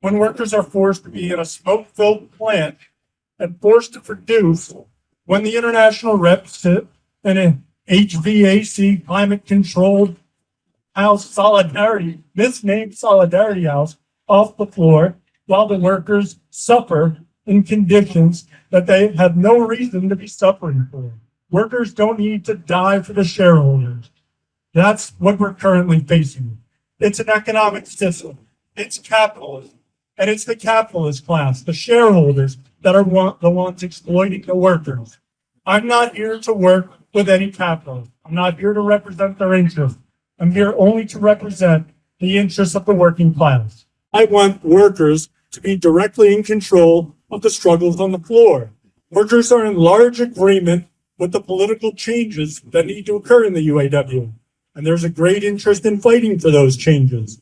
when workers are forced to be in a smoke-filled plant and forced to produce, when the international reps sit in an HVAC climate-controlled house solidarity, misnamed solidarity house, off the floor, while the workers suffer in conditions that they have no reason to be suffering for. Workers don't need to die for the shareholders. That's what we're currently facing. It's an economic system. It's capitalism. And it's the capitalist class, the shareholders, that are the ones exploiting the workers. I'm not here to work with any capitalists. I'm not here to represent their interests. I'm here only to represent the interests of the working class. I want workers to be directly in control of the struggles on the floor. Workers are in large agreement with the political changes that need to occur in the UAW. And there's a great interest in fighting for those changes.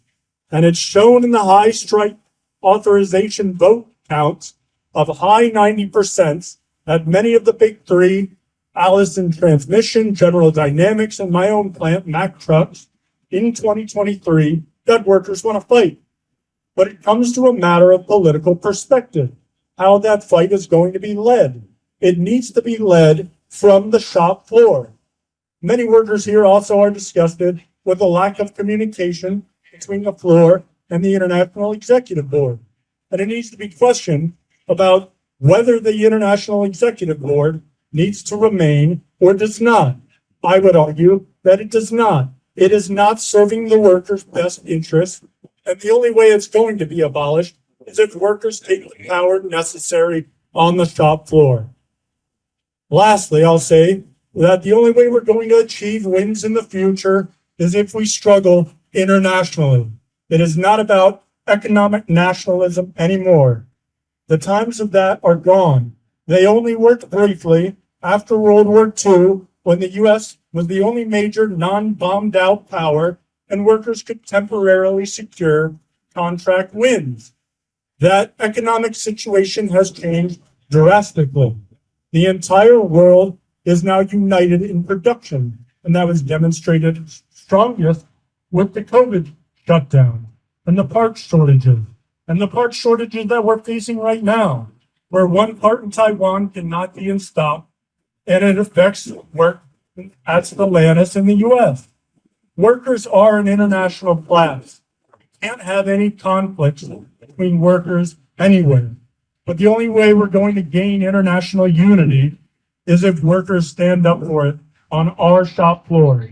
And it's shown in the high strike authorization vote counts of high 90% at many of the big three, Allison Transmission, General Dynamics, and my own plant, Mack Trucks, in 2023, that workers want to fight. But it comes to a matter of political perspective, how that fight is going to be led. It needs to be led from the shop floor. Many workers here also are disgusted with the lack of communication between the floor and the International Executive Board. And it needs to be questioned about whether the International Executive Board needs to remain or does not. I would argue that it does not. It is not serving the workers' best interests. And the only way it's going to be abolished is if workers take the power necessary on the shop floor. Lastly, I'll say that the only way we're going to achieve wins in the future is if we struggle internationally. It is not about economic nationalism anymore. The times of that are gone. They only worked briefly after World War II, when the U.S. was the only major non-bombed out power and workers could temporarily secure contract wins. That economic situation has changed drastically. The entire world is now united in production, and that was demonstrated strongest with the COVID shutdown and the parts shortages, that we're facing right now, where one part in Taiwan cannot be in stock, and it affects work at Stellantis in the U.S. Workers are an international class. You can't have any conflicts between workers anywhere. But the only way we're going to gain international unity is if workers stand up for it on our shop floors.